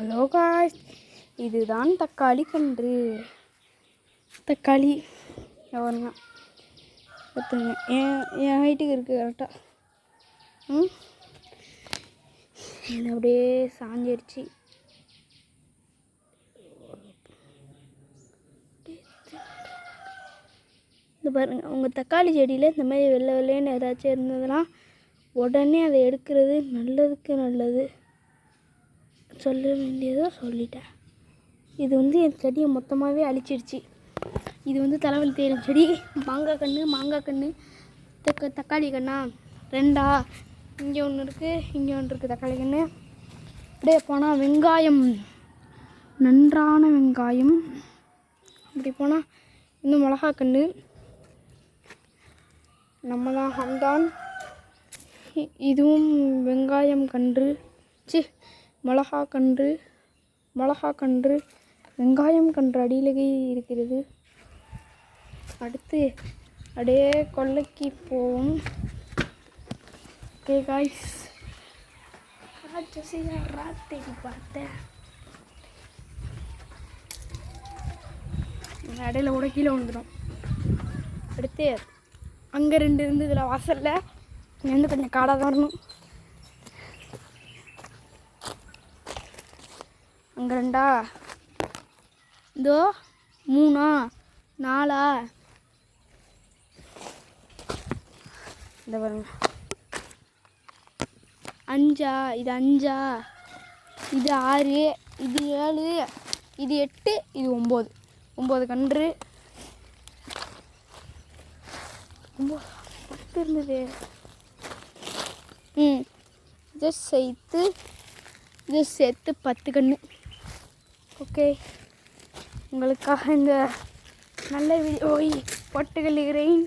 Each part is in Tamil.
ஹலோ காய்ஸ், இதுதான் தக்காளி கன்று. தக்காளி எவ்வளோங்க பார்த்துங்க, என் ஹைட்டுக்கு இருக்குது கரெக்டாக. என்ன அப்படியே சாஞ்சிருச்சு. இந்த பாருங்கள், உங்கள் தக்காளி செடியில் இந்த மாதிரி வெள்ளை வெள்ளைன்னு ஏதாச்சும் இருந்ததுன்னா உடனே அதை எடுக்கிறது நல்லதுக்கு நல்லது. சொல்ல வேண்டியதோ சொல்லிட்டேன். இது என் செடியை மொத்தமாகவே அழிச்சிடுச்சு. இது தலைவலி தேயிலை செடி. மாங்காய் கன்று தக்காளி கண்ணா ரெண்டா, இங்கே ஒன்று இருக்குது, இங்கே ஒன்று இருக்குது தக்காளி கன்று. அப்படியே போனால் வெங்காயம், நன்றான வெங்காயம். அப்படி போனால் இன்னும் மிளகா கன்று. நம்ம தான் ஹம்தான். இதுவும் வெங்காயம் கன்று, மிளகா கன்று, வெங்காயம் கன்று அடியிலேயே இருக்கிறது. அடுத்து அப்படியே கொல்லைக்கு போவோம். ஓகே காய்ஸ், ராத்திரி பார்த்தேன் இடையில கூட கீழே விழுந்துடும். அடுத்து அங்கே 2 இருந்ததில் வாசலில் இங்கே கொஞ்சம் காடாக தான் வரணும். அங்கே 2, இதோ 3, 4, இந்த பாருங்க 5, இது 5, இது 6, இது 7, இது 8, இது 9 கன்று. 10 இருந்தது. இதை சேர்த்து 10 கன்று. ஓகே, உங்களுக்காக இந்த நல்ல வீடியோவை போட்டுக்கிறேன்.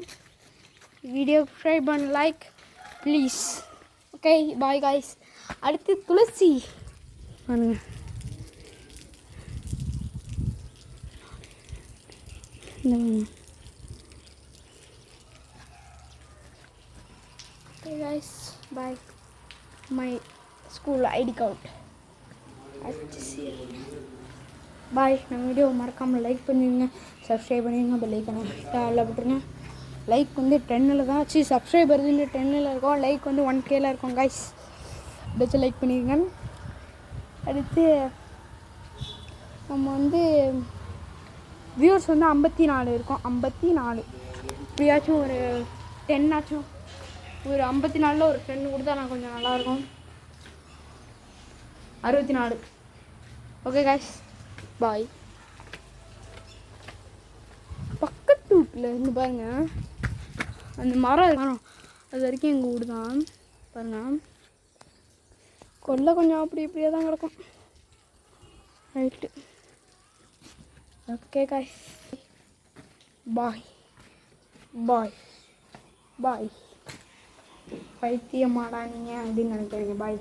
வீடியோ சப்ஸ்கிரைப் பண்ண like please. Okay, bye guys. அடுத்து துளசி பாருங்க. Okay guys, bye. My school ID card. Bye. நம்ம வீடியோ மறக்காமல் லைக் பண்ணிடுங்க, சப்ஸ்கிரைப் பண்ணிடுங்க, பெல் ஐக்கானை ஆல்ல போட்டுருங்க. லைக் 10ல் தான் சப்ஸ்கிரைபர் 10ல் இருக்கும், லைக் 1Kல இருக்கும் காய்ஸ். அப்படியே லைக் பண்ணிடுங்க. அடுத்து நம்ம வியூவர்ஸ் 54 இருக்கும். 54 இப்படியாச்சும் ஒரு 10 ஆச்சும், ஒரு 54ல் ஒரு 10 கொடுத்தா நான் கொஞ்சம் நல்லாயிருக்கும். 64. ஓகே காய்ஸ், பாய். பக்கத்து வீட்டில் இருந்து பாருங்கள், அந்த மரம் அது வரைக்கும் எங்கள் வீடு தான் பாருங்கள். கொல்லை கொஞ்சம் அப்படி இப்படியே தான் கிடக்கும். ரைட்டு. ஓகே காய்ஸ், பாய் பாய் பாய். பைத்தியமாடா நீங்கள் அப்படின்னு நினைக்கிறீங்க. பாய்.